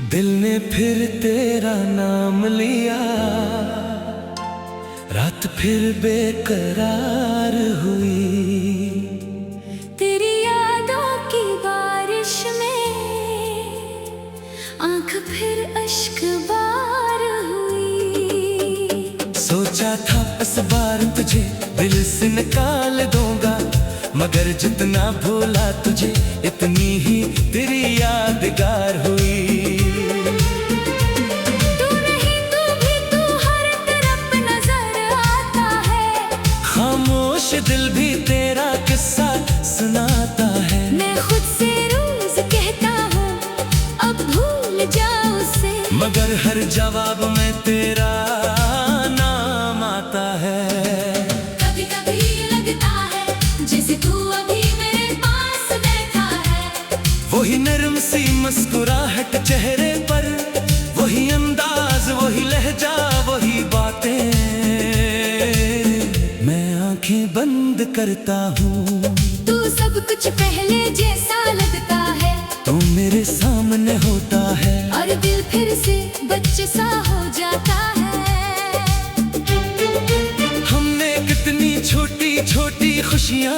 दिल ने फिर तेरा नाम लिया, रात फिर बेकरार हुई। तेरी यादों की बारिश में आंख फिर अश्क बार हुई। सोचा था इस बार तुझे दिल से निकाल दूंगा, मगर जितना भूला तुझे इतनी ही तेरी यादगार हुई। तू नहीं तू भी तू हर तरफ नजर आता है, खामोश दिल भी तेरा किस्सा सुनाता है। मैं खुद से रोज कहता हूँ अब भूल जाओ उसे, मगर हर जवाब में तेरा नाम आता है। कभी कभी लगता है जैसे तू अभी मेरे पास बैठा है। वही नरम सी मुस्कुराहट चेहरे पर, वही अंदाज, वही लहजा, वही बातें। मैं आंखें बंद करता हूँ, तू सब कुछ पहले जैसा लगता है, तू मेरे सामने होता है, और दिल फिर से बच्चे सा हो जाता है। हमने कितनी छोटी छोटी खुशियाँ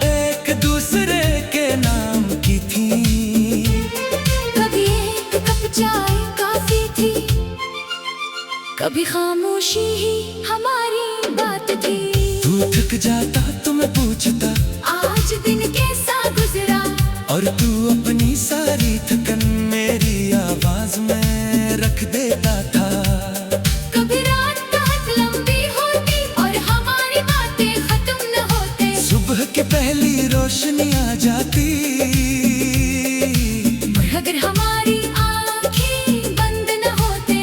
एक दूसरे के नाम की थी। कभी एक कप चाय काफी थी, कभी खामोशी ही हमारी बात थी। तू थक जाता तो मैं पूछता आज दिन कैसा गुजरा, और तू अपनी सारी थकन मेरी आवाज में रख देता था। कभी रात बहुत लंबी होती और हमारी बातें खत्म न होते। सुबह की पहली रोशनी आ जाती, और अगर हमारी आंखें बंद न होते,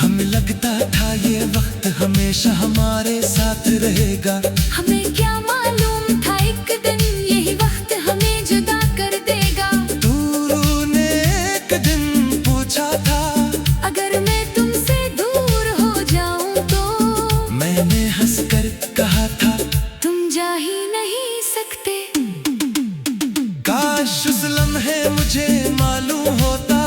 हमें लगता था ये वक्त हमेशा हमारे साथ रहेगा। हमें क्या मालूम था एक दिन यही वक्त हमें जुदा कर देगा। तूने एक दिन पूछा था अगर मैं तुमसे दूर हो जाऊं तो, मैंने हंसकर कहा था तुम जा ही नहीं सकते। काश उस लम्हे मुझे मालूम होता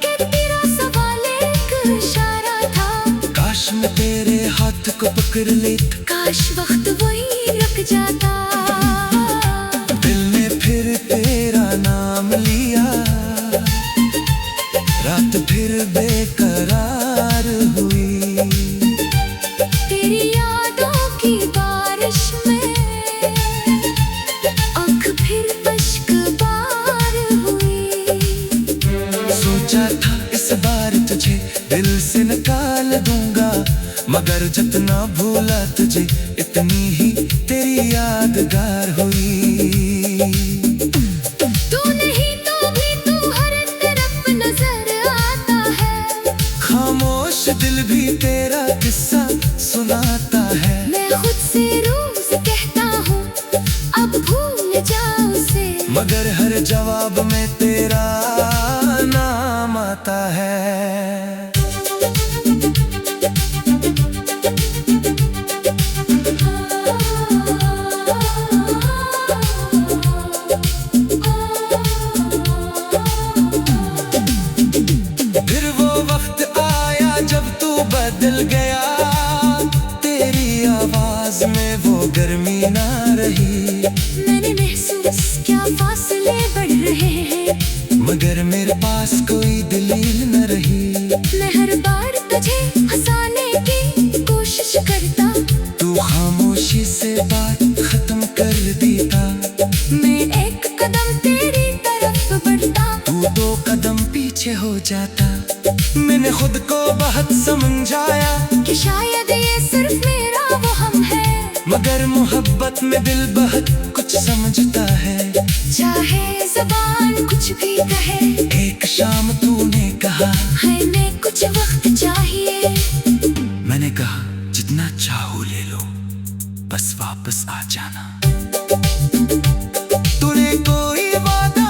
कि तेरा सवाल एक इशारा था, काश मैं तेरे हाथ को पकड़ लेता, काश वक्त वही रुक जाता। दिल ने फिर तेरा नाम लिया, रात फिर बेकरार हुई। तेरी यादों की बारिश में आंख फिर अश्क बार हुई। सोचा था इस बार तुझे दिल से निकाल दूंगा, मगर जितना भूला तुझे इतनी ही तेरी यादगार हुई। तू नहीं तो भी तू हर तरफ नजर आता है, खामोश दिल भी तेरा किस्सा सुनाता है। मैं खुद से रोज कहता हूँ अब भूल जाओ उसे, मगर हर जवाब में तेरा नाम आता है। फिर वो वक्त आया जब तू बदल गया, तेरी आवाज में वो गर्मी ना रही। मैंने महसूस क्या फासले बढ़ रहे हैं, मगर मेरे पास कोई दलील न रही। मैं हर बार तुझे हंसाने की कोशिश करता, तू खामोशी से बात खत्म कर देता। मैं एक कदम तेरी तरफ बढ़ता, तू दो कदम पीछे हो जाता। मैंने खुद को बहुत समझाया कि शायद ये सिर्फ मेरा वो हम है, मगर मोहब्बत में दिल बहुत कुछ समझता है। चाहे ज़बान कुछ भी कहे, एक शाम तूने कहा है मैं कुछ वक्त चाहिए। मैंने कहा जितना चाहो ले लो, बस वापस आ जाना। तूने कोई वादा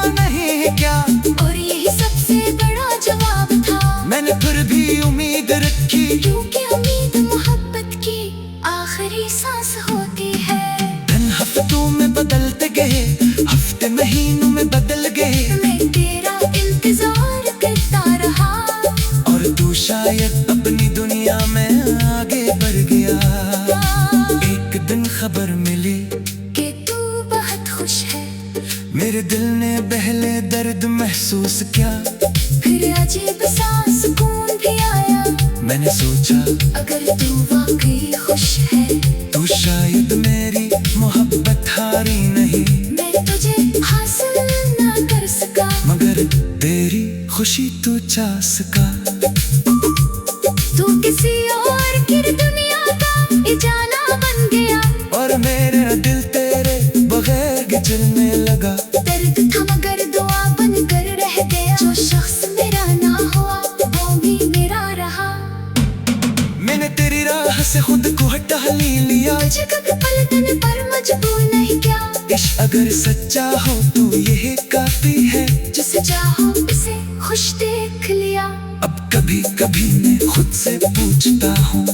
मेरे दिल ने पहले दर्द महसूस किया, फिर अजीब सा सुकून भी आया। मैंने सोचा अगर तू वाकई खुश है तू शायद मेरी मोहब्बत हारी नहीं, मैं तुझे हासिल ना कर सका, मगर तेरी खुशी तू चा सका। तू किसी और की दुनिया का जाना बन गया, और मेरा दिल तेरे बगैर गिजरने लगा। दर्द था मगर दुआ बनकर रह गया, जो शख्स मेरा ना हुआ वो भी मेरा रहा। मैंने तेरी राह से खुद को हटा ही लिया, तुझे कभी पलटने पर मजबूर नहीं किया। इश्क अगर सच्चा हो तो यही काफी है, जिसे चाहो उसे खुश देख लिया। अब कभी कभी मैं खुद से पूछता हूँ,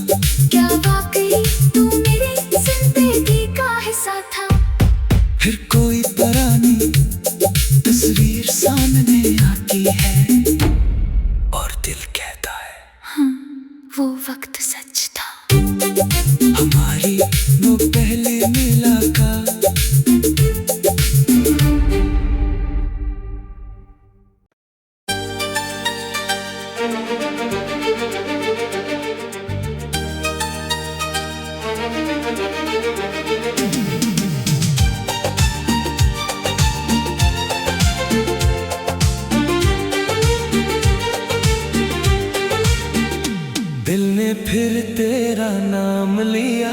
क्या वाकई तू मेरी जिंदगी का हिस्सा था? फिर कोई पुरानी तस्वीर सामने आती है और दिल कहता है वो वक्त सच था, हमारी वो पहले मुलाकात। दिल ने फिर तेरा नाम लिया,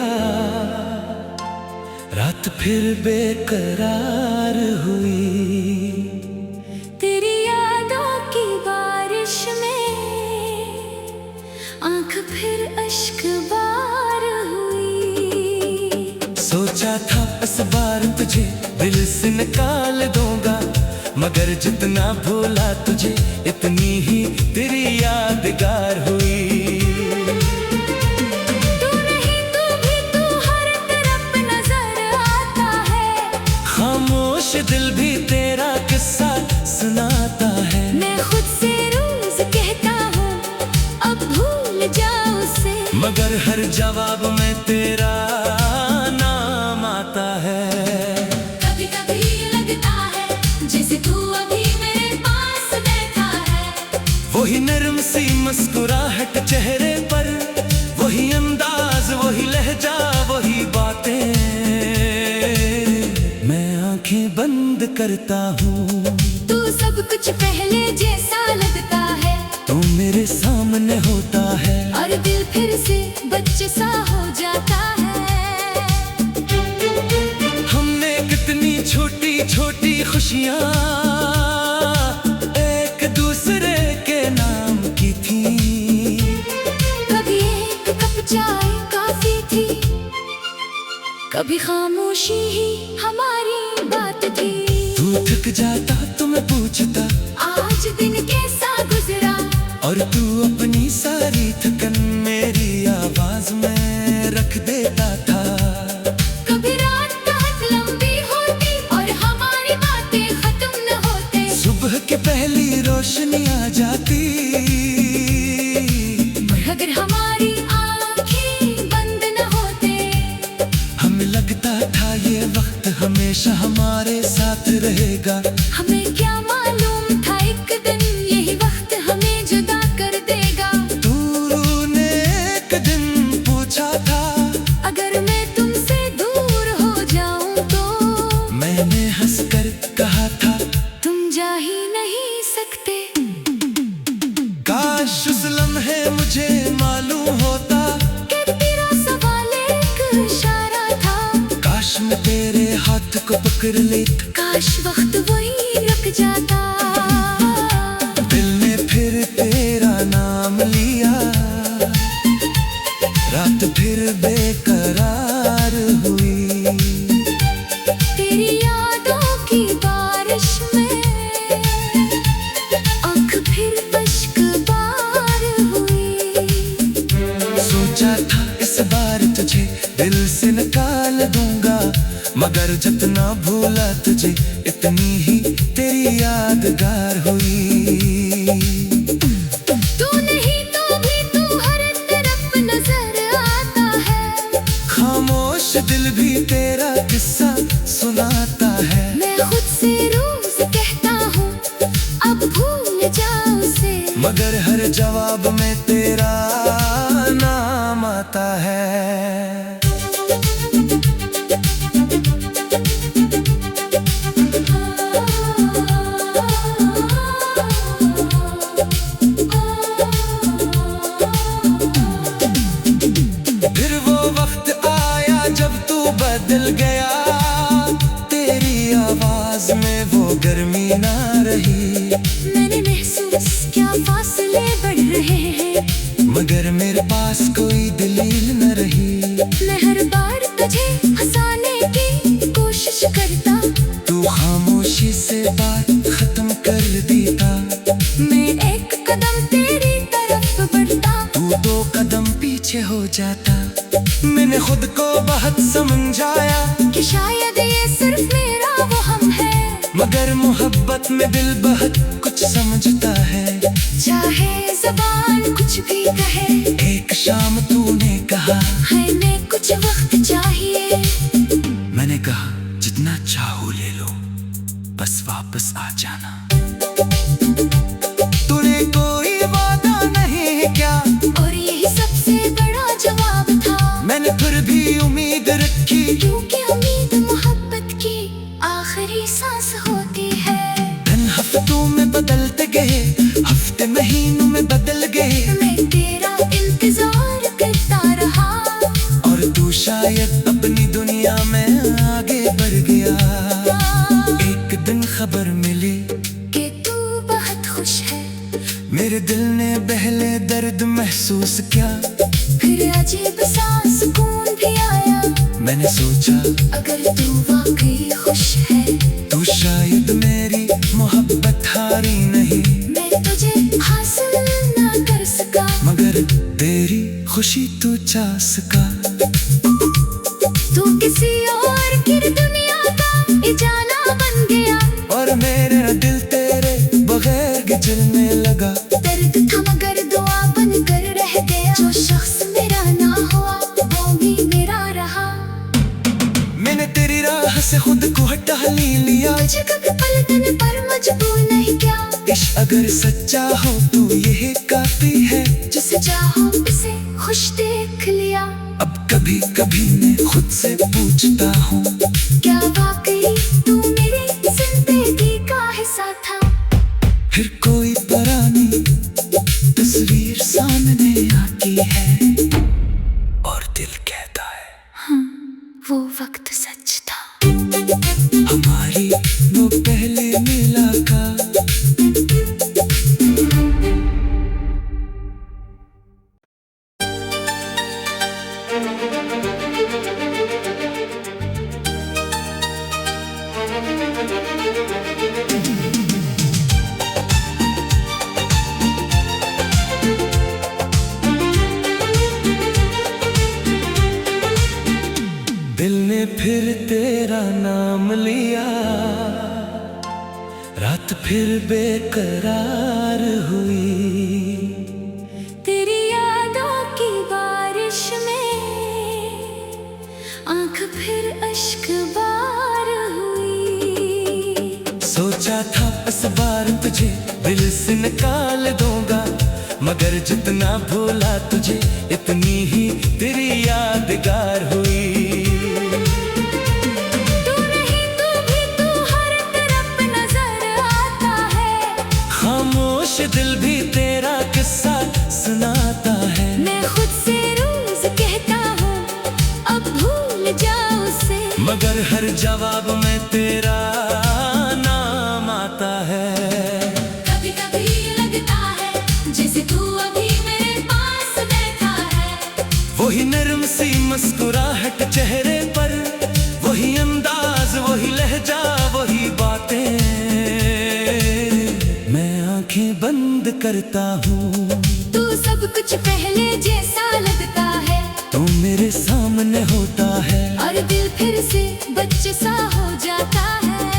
रात फिर बेकरार हुई। तेरी यादों की बारिश में आंख फिर अश्क बार हुई। सोचा था इस बार तुझे दिल से निकाल दूंगा, मगर जितना भूला तुझे इतनी ही तेरी यादगार हुई। तू नहीं तू भी तू हर तरफ नजर आता है, खामोश दिल भी तेरा किस्सा सुनाता है। मैं खुद से रोज कहता हूँ अब भूल जाओ उसे, मगर हर जवाब में तेरा नाम आता है। कभी कभी लगता है जैसे तू अभी मेरे पास बैठा है। वही नरम सी मुस्कुराहट चेहरे पर, वही अंदाज वही लहजा वही बातें, मैं आंखें बंद करता हूँ। तू सब कुछ पहले जैसा लगता है, तू मेरे सामने होता है और दिल फिर से बच्चे सा हो जाता है। हमने कितनी छोटी छोटी खुशियाँ एक दूसरे के नाम की थी। कभी एक कप चाय काफी थी, कभी खामोशी ही हमारी बात थी। तू थक जाता तो मैं पूछता आज दिन कैसा गुजरा, और तू अपनी सारी थकन मेरी आवाज में रख देता था। कभी रात बहुत लंबी होती और हमारी बातें खत्म न होते, सुबह की पहली रोशनी आ जाती, अगर हमारी आँखें बंद न होते। हमें लगता था ये वक्त हमेशा हमारे साथ रहेगा। हमें क्या मालूम था एक दिन यही वक्त हमें जुदा कर देगा। तूने एक दिन पूछा था अगर मैं तुमसे दूर हो जाऊं तो, मैंने हंसकर कहा था तुम जा ही नहीं सकते। काश उस लम्हे मुझे मालूम होता कि तेरा सवाल एक इशारा था, काश मैं तेरे हाथ को पकड़ लेता, काश वक्त वही रुक जाता। दिल ने फिर तेरा नाम लिया, रात फिर बेकरार हुई। तेरी यादों की बारिश में आंख फिर अश्क बार हुई। सोचा था इस बार तुझे दिल से निकाल दूंगा, मगर जितना भूला तुझे इतनी ही तेरी यादगार हुई। तू नहीं तो भी तू हर तरफ नजर आता है, खामोश दिल भी तेरा किस्सा सुनाता है। मैं खुद से रू आवाज में वो गर्मी ना रही। मैंने महसूस क्या फासले बढ़ रहे हैं, मगर मेरे पास कोई दलील न रही। मैं हर बार तुझे हंसाने की कोशिश करता, तू खामोशी से बात खत्म कर देता। मैं एक कदम तेरी तरफ बढ़ता, तू 2 कदम पीछे हो जाता। मैंने खुद को बहुत समझाया कि शायद ये सिर्फ मेरा वो हम है, मगर मोहब्बत में दिल बहुत कुछ समझता है। चाहे ज़बान कुछ भी कहे। एक शाम तूने कहा है मैं कुछ वक्त चाहिए। मैंने कहा जितना चाहो ले लो, बस वापस आ जाना। तूने कोई वादा नहीं क्या, और यही सबसे बड़ा जवाब था। मैंने फिर भी उम्मीद रखी, क्योंकि उम्मीद मोहब्बत की आखिरी सांस होती है। दिन हफ्तों में बदलते गए, हफ्ते महीनों में बदल गए, मैं तेरा इंतजार करता रहा, और तू शायद अपनी दुनिया में आगे बढ़ गया। एक दिन खबर मिली कि तू बहुत खुश है। मेरे दिल ने पहले दर्द महसूस किया, फिर अजीब सा सुकून भी आया। मैंने सोचा अगर तू वाकई खुश है, तू शायद मेरी मोहब्बत हारी नहीं। मैं तुझे हासिल ना कर सका, मगर तेरी खुशी तू चा सका। तू किसी और की दुनिया का जाना बन गया, और मेरा दिल तेरे बगैर गिजलने लगा। दर्द था मगर दुआ बन कर रह गया। जो शख्स मेरा ना हुआ वो भी मेरा रहा। मैंने तेरी राह से खुद को हटा ही लिया। तुझे कभी पलटने पर मजबूर नहीं किया। इश्क अगर सच्चा हो तो यही काफी है। जिसे चाहो उसे खुश देख लिया। अब कभी कभी मैं खुद से पूछता हूँ, क्या वाकई तू मेरी जिंदगी का हिस्सा था। फिर कोई पुरानी तस्वीर सामने आती है, और दिल कहता है वो वक्त सच था। हमारी वो पहले मुलाकात। दिल ने फिर तेरा नाम लिया, रात फिर बेकरार हुई। तेरी यादों की बारिश में आंख फिर अश्क बार हुई। सोचा था इस बार तुझे दिल से निकाल दूंगा, मगर जितना भूला तुझे इतनी ही तेरी यादगार हुई। तू नहीं तू भी तू हर तरफ नजर आता है। खामोश दिल भी तेरा किस्सा सुनाता है। मैं खुद से रोज कहता हूँ अब भूल जाओ उसे, मगर हर जवाब में तेरा नाम आता है। कभी कभी लगता है जैसे तू अभी मेरे पास बैठा है। वही नरम सी मुस्कुराहट चेहरे पर, वही अंदाज, वही लहजा, वही बातें। मैं आंखें बंद करता हूँ, तू सब कुछ पहले जैसा लगता है। तू मेरे सामने होता है, और दिल फिर से बच्चे सा हो जाता है।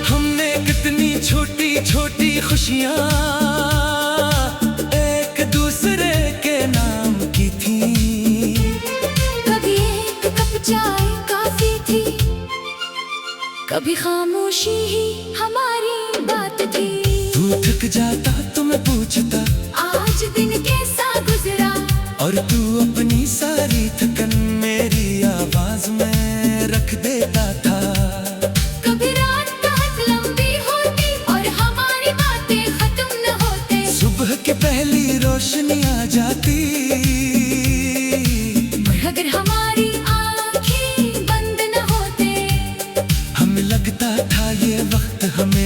हमने कितनी छोटी छोटी खुशियाँ एक दूसरे के नाम की थी। कभी एक कप चाय काफी थी, कभी खामोशी ही हमारी बात थी। तू थक जाता तो मैं पूछता आज दिन कैसा गुजरा, और तू अपनी सारी थकन मेरी आवाज में रख देता था। कभी रात बहुत लंबी होती और हमारी बातें खत्म न होते। सुबह के पहली रोशनी आ जाती, और अगर हमारी आंखें बंद न होते,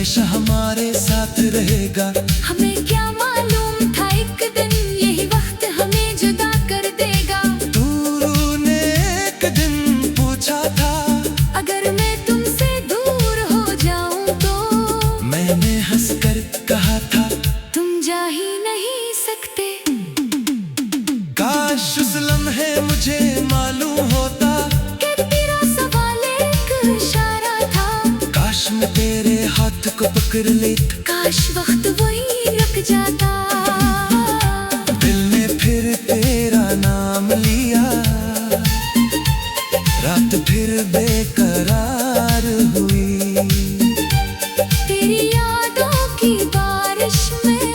हमेशा हमारे साथ रहेगा। हमें क्या मालूम था एक दिन यही वक्त हमें जुदा कर देगा। तूने एक दिन पूछा था अगर मैं तुमसे दूर हो जाऊं तो मैंने हंसकर कहा था तुम जा ही नहीं सकते। काश उस लम्हे मुझे मालूम होता कि तेरा सवाल एक इशारा था। काश मैं तेरे हाथ को पकड़ लेता। काश वक्त वही रुक जाता। दिल ने फिर तेरा नाम लिया, रात फिर बेकरार हुई। तेरी यादों की बारिश में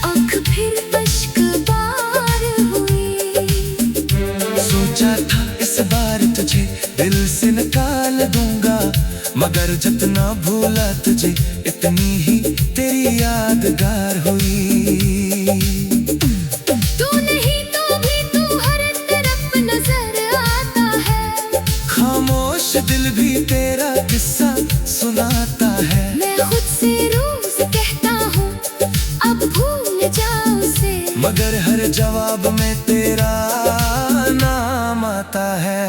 आँख फिर अश्क बार हुई। सोचा था इस बार तुझे दिल से निकाल दूंगा, मगर जितना भूला तुझे इतनी ही तेरी यादगार हुई। तू नहीं तो भी तू हर तरफ नजर आता है। खामोश दिल भी तेरा किस्सा सुनाता है। मैं खुद से रोज कहता हूँ अब भूल जाओ उसे, मगर हर जवाब में तेरा नाम आता है।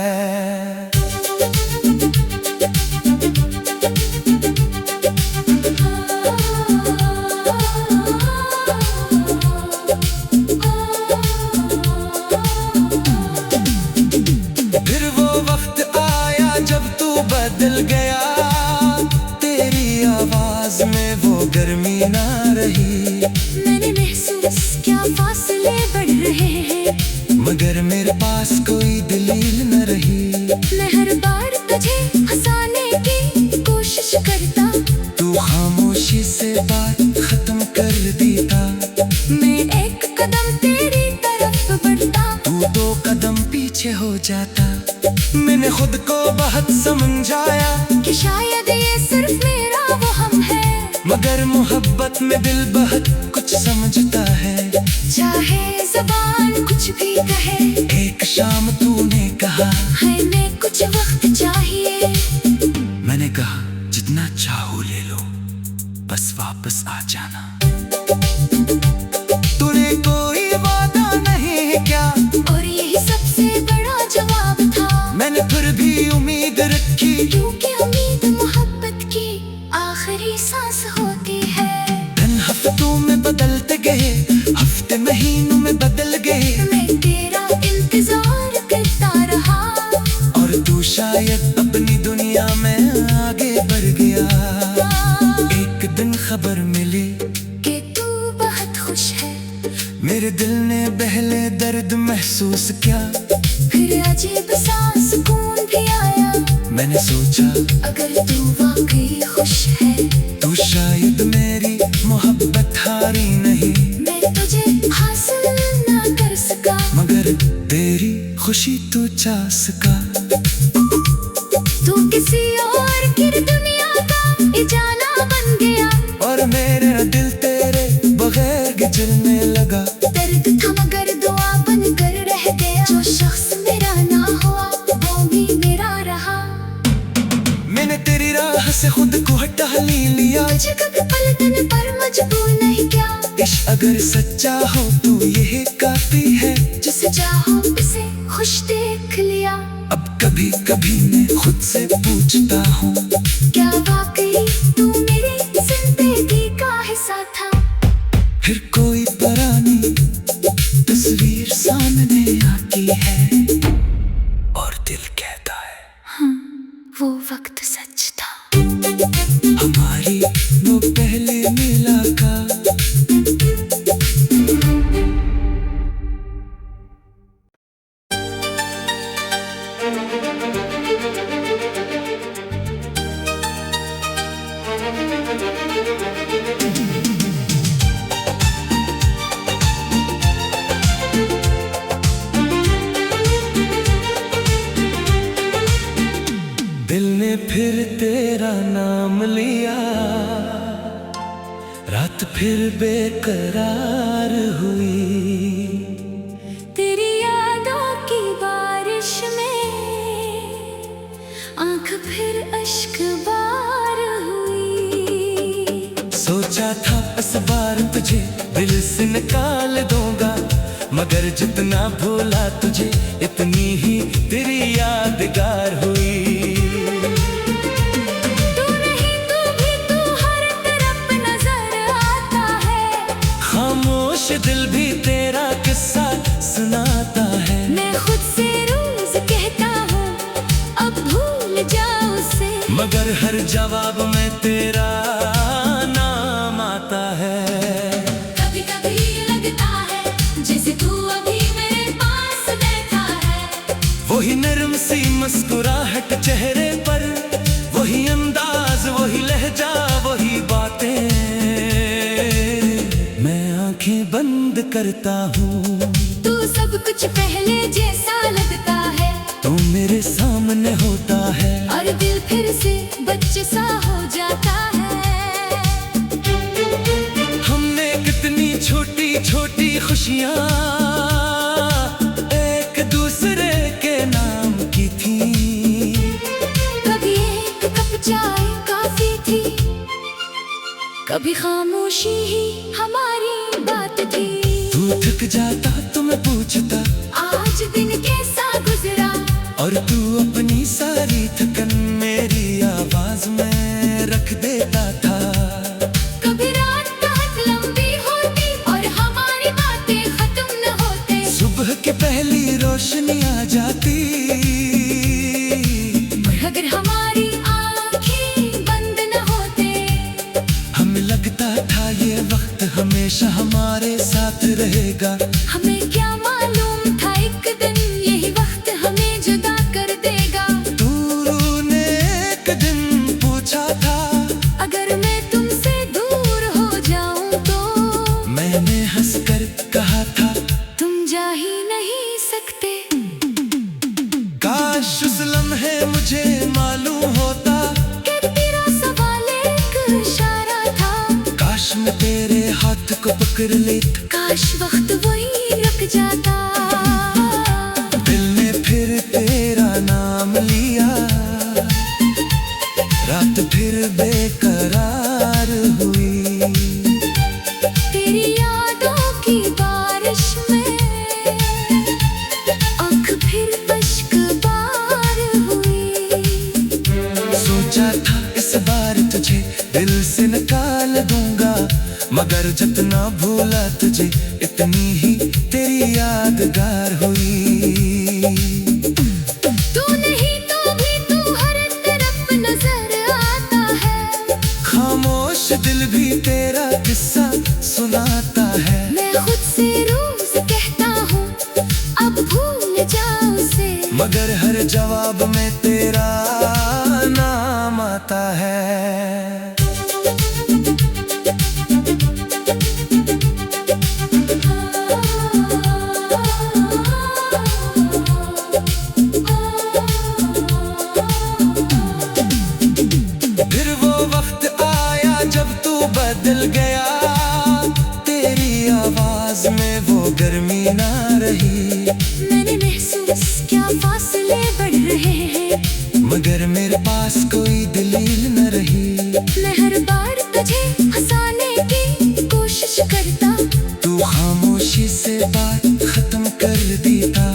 फिर वो वक्त आया जब तू बदल गया, तेरी आवाज में वो गर्मी ना रही। मैंने महसूस क्या फासले बढ़ रहे हैं, मगर मेरे पास कोई दलील न रही। मैं हर बार तुझे हंसाने की कोशिश करता। तू खामोशी से बात खत्म कर देता। मैं एक कदम तेरी तरफ बढ़ता, तू 2 कदम पीछे हो जाता। मैंने खुद को बहुत समझाया कि शायद ये सिर्फ मेरा वो हम है। मगर मोहब्बत में दिल बहुत कुछ समझता है। चाहे ज़बान कुछ भी कहे, एक शाम तूने कहा है मैं कुछ वक्त चाहिए। मैंने कहा जितना चाहो ले लो, बस वापस आ जाना। तूने कोई वादा नहीं क्या, और यही सबसे बड़ा जवाब था। मैंने फिर भी उम्मीद रखी, क्योंकि उम्मीद मोहब्बत की आखिरी सांस होती है। दिन हफ्तों में बदलते गए, हफ्ते महीनों में बदल गए। मैं तेरा इंतजार करता रहा, और तू शायद अपनी दुनिया में आगे बढ़ गया। एक दिन खबर मिली कि तू बहुत खुश है। मेरे दिल ने पहले दर्द महसूस किया। फिर अजीब सा सुकून भी आया। मैंने सोचा अगर तू वाकई खुश है, तू शायद मेरी मोहब्बत हारी नहीं। मैं तुझे हासिल ना कर सका, मगर तेरी खुशी तू चा सका। तू किसी और की दुनिया का ये जाना बन गया। और मेरा दिल तेरे बगैर गिजरने लगा। दर्द था मगर दुआ बनकर रह गया। जो शख्स मेरा ना हुआ वो भी मेरा रहा। मैंने तेरी राह से खुद को हटा ही लिया। तुझे कभी पलटने पर मजबूर नहीं किया। इश्क अगर सच्चा हो तो यही काफी है। जिसे चाहो उसे खुश देख लिया। अब कभी कभी मैं खुद से पूछता हूँ, क्या वाकई तू मेरी जिंदगी का हिस्सा था। फिर कोई पुरानी तस्वीर सामने आती है और दिल कहता है वो वक्त सच था। हमारी वो पहले मुलाकात। दिल ने फिर तेरा नाम लिया, रात फिर बेकरार हुई। तेरी यादों की बारिश में आंख फिर अश्क बार हुई। इस बार तुझे दिल से निकाल दूंगा, मगर जितना भूला तुझे इतनी ही तेरी यादगार हुई। तू नहीं तू भी तू हर तरफ नजर आता है, खामोश दिल भी तेरा किस्सा सुनाता है। मैं खुद से रोज कहता हूँ अब भूल जाओ उसे, मगर हर जवाब में तेरा नाम आता है। कभी कभी लगता है जैसे तू अभी मेरे पास बैठा है, वही नरम सी मुस्कुराहट चेहरे पर, वही अंदाज वही लहजा वही बातें, मैं आंखें बंद करता हूँ। तू सब कुछ पहले जैसा लगता है, तू मेरे सामने होता है, और दिल फिर से बच्चे सा हो जाता है। हमने कितनी छोटी छोटी खुशियाँ एक दूसरे के नाम की थी। कभी एक कप चाय काफी थी, कभी खामोशी ही हमारी बात थी। तू थक जाता तो मैं पूछता आज दिन कैसा गुजरा, और तू अपनी सारी थकन मेरी आवाज में रख देता था। कभी रात बहुत लंबी होती और हमारी बातें खत्म न होते, सुबह की पहली रोशनी आ जाती, और अगर हमारी आंखें बंद न होते, हमें लगता था ये वक्त हमेशा हमारे साथ रहेगा। हमें क्या मालूम था एक दिन यही वक्त हमें जुदा कर देगा। तूने एक दिन पूछा था अगर मैं तुमसे दूर हो जाऊं तो, मैंने हंसकर कहा था तुम जा ही नहीं सकते। काश उस लम्हे मुझे मालूम होता कि तेरा सवाल एक इशारा था, काश मैं तेरे हाथ को पकड़ लेता, काश वक्त वही रुक जाता। दिल ने फिर तेरा नाम लिया, रात फिर बेकरार हुई। तेरी यादों की बारिश में आँख फिर अश्क-बार हुई। सोचा था इस बार तुझे दिल से निकाल दूंगा, मगर जितना भूला तुझे इतनी ही तेरी यादगार हुई। तू नहीं तो भी तू हर तरफ नजर आता है, खामोश दिल भी तेरा किस्सा सुनाता है। मैं खुद से रोज कहता हूँ अब भूल जाओ उसे, मगर हर जवाब में तेरा नाम आता है। फिर वो वक्त आया जब तू बदल गया, तेरी आवाज में वो गर्मी ना रही। मैंने महसूस क्या फासले बढ़ रहे हैं, मगर मेरे पास कोई दलील न रही। मैं हर बार तुझे हंसाने की कोशिश करता, तू खामोशी से बात खत्म कर देता।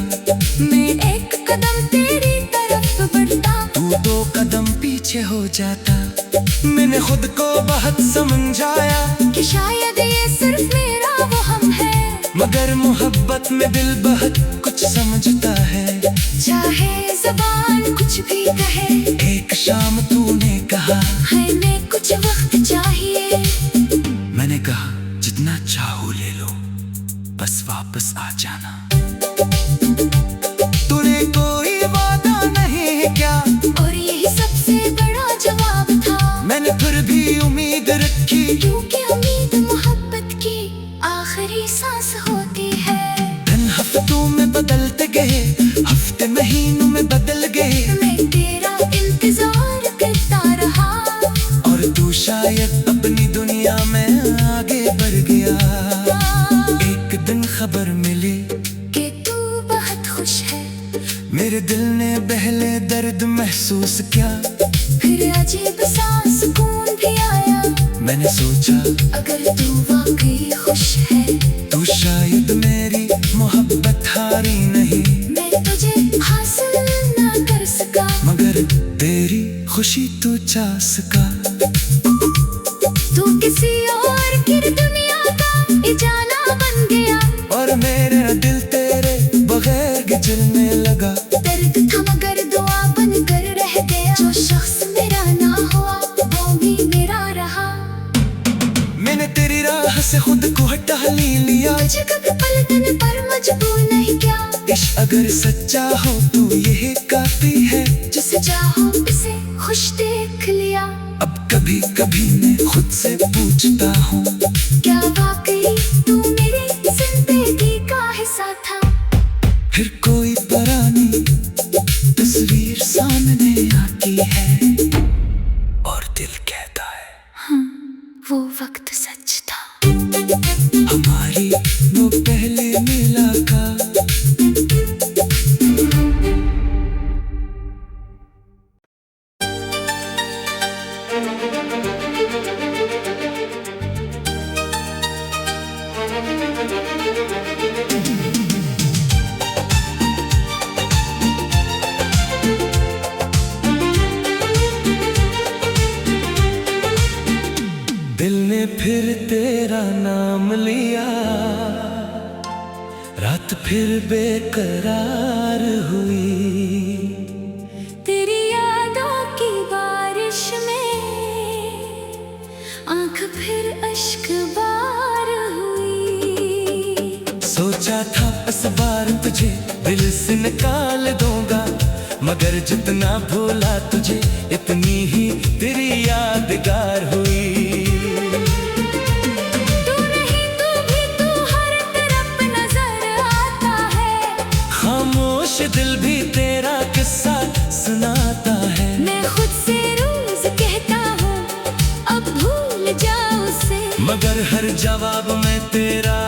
मैं एक कदम तेरी तरफ बढ़ता, तू दो कदम पीछे हो जाता। मैंने खुद को बहुत समझाया कि शायद ये सिर्फ मेरा वहम है, मगर मोहब्बत में दिल बहुत कुछ समझता है। चाहे ज़बान कुछ भी कहे, एक शाम तूने कहा है मैं कुछ वक्त चाहिए। मैंने कहा जितना चाहो ले लो, बस वापस आ जाना। तूने कोई वादा नहीं क्या, और यही सबसे बड़ा जवाब था। मैंने फिर भी उम्मीद रखी, क्योंकि उम्मीद मोहब्बत की आखिरी सांस होती है। दिन हफ्तों में बदलते गए, हफ्ते महीनों में बदल गए, मैं तेरा इंतजार करता रहा, और तू शायद अपनी दुनिया में आगे बढ़ गया। एक दिन खबर मिली कि तू बहुत खुश है, मेरे दिल ने पहले दर्द महसूस किया। फिर अजीब सा सुकून भी आया। मैंने सोचा अगर तू तेरी खुशी तो चास का, तू किसी और की दुनिया का इजाना बन गया। और मेरा दिल तेरे बगैर गिजलने लगा। दर्द था मगर दुआ बन कर रह गया। जो शख्स मेरा ना हुआ वो भी मेरा रहा। मैंने तेरी राह से खुद को हटा ही लिया। तुझे कभी पलटने पर मजबूर नहीं क्या। इश्क अगर सच्चा हो तो यही काफी है। जिसे चाहो उसे खुश देख लिया। अब कभी कभी मैं खुद से पूछता हूँ, क्या वाकई तू मेरी जिंदगी का हिस्सा था। फिर कोई पुरानी तस्वीर सामने आती है और दिल कहता है वो वक्त सच था। हमारी वो पहले मुलाकात। दिल ने फिर तेरा नाम लिया, रात फिर बेकरार हुई। तेरी यादों की बारिश में आंख फिर अश्क बार हुई। सोचा था इस बार तुझे दिल से निकाल दूंगा, मगर जितना भूला तुझे इतनी ही तेरी यादगार हुई। तू नहीं तू भी तू हर तरफ नजर आता है। खामोश दिल भी तेरा किस्सा सुनाता है। मैं खुद से रोज कहता हूँ अब भूल जाओ उसे, मगर हर जवाब में तेरा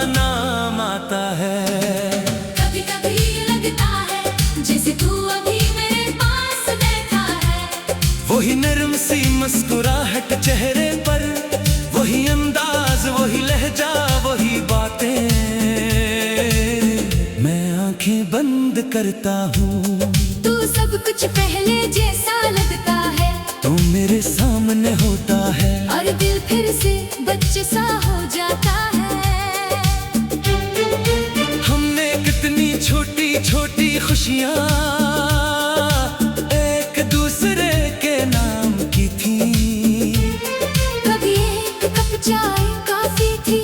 नाम आता है। कभी कभी लगता है जैसे तू अभी मेरे पास बैठा है। वही नरम सी मुस्कुराहट चेहरे पर, वही अंदाज वही लहजा वही बातें। मैं आंखें बंद करता हूँ, तू सब कुछ पहले जैसा लगता है। तू मेरे सामने होता है और दिल फिर से बच्चे सा हो जाता है। हमने कितनी छोटी छोटी खुशियाँ एक दूसरे के नाम की थी। कभी एक कप चाय काफी थी,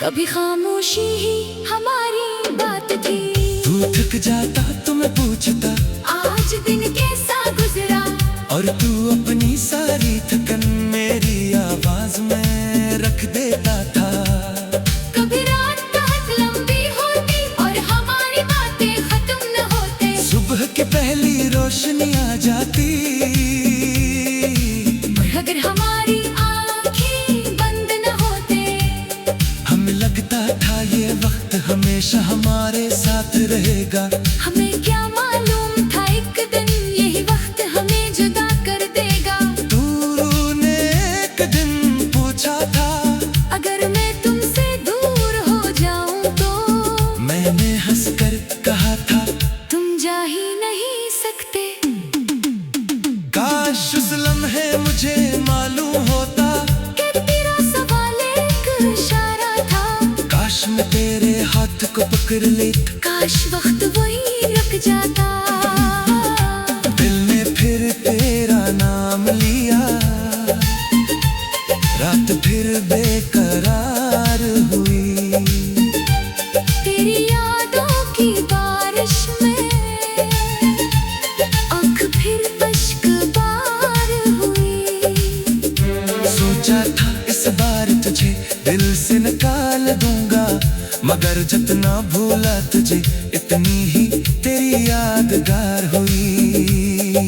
कभी खामोशी ही हमारी बात थी। तू थक जाता तो मैं पूछता आज दिन कैसा गुजरा, और तू अपनी सारी थकन मेरी आवाज में रख देता था। कभी रात बहुत लंबी होती और हमारी बातें खत्म न होते। सुबह की पहली रोशनी आ जाती, और अगर हमारी आंखें बंद न होते। हमें लगता था ये वक्त हमेशा हमारे साथ रहेगा। हमें क्या मालूम था एक दिन यही वक्त हमें जुदा कर देगा। तूने एक दिन पूछा था अगर मैं तुमसे दूर हो जाऊं तो, मैंने हंसकर कहा था तुम जा ही नहीं सकते। काश उस लम्हे मुझे मालूम होता कि तेरा सवाल एक इशारा था। काश मैं तेरे हाथ को पकड़ लेता, काश वक्त वही रुक जाता। दिल ने फिर तेरा नाम लिया, रात फिर बेकरार हुई। तेरी यादों की बारिश में आंख फिर अश्क बार हुई। सोचा था इस बार तुझे दिल से निकाल दूंगा, मगर जितना भूला तुझे इतनी ही तेरी यादगार हुई।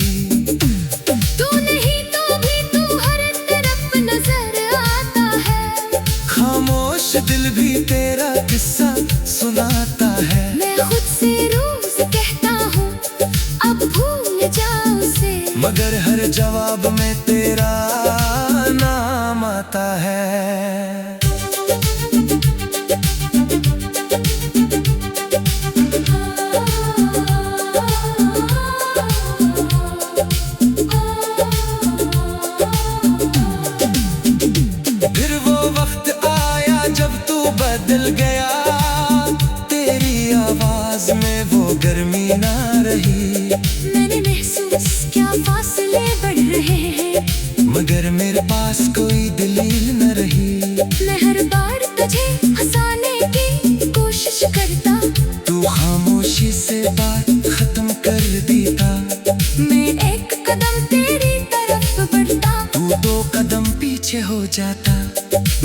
तू नहीं तो भी तू हर तरफ नजर आता है। खामोश दिल भी तेरा किस्सा सुनाता है। मैं खुद से रोज कहता हूँ अब भूल जाओ उसे, मगर हर जवाब में तेरा नाम आता है। कदम तेरी तरफ बढ़ता, तू 2 कदम पीछे हो जाता।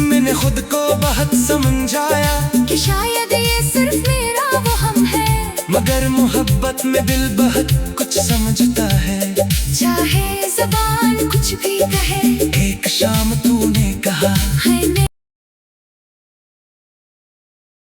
मैंने खुद को बहुत समझाया कि शायद ये सिर्फ मेरा वो हम है, मगर मोहब्बत में दिल बहुत कुछ समझता है। चाहे ज़बान कुछ भी कहे, एक शाम तूने कहा है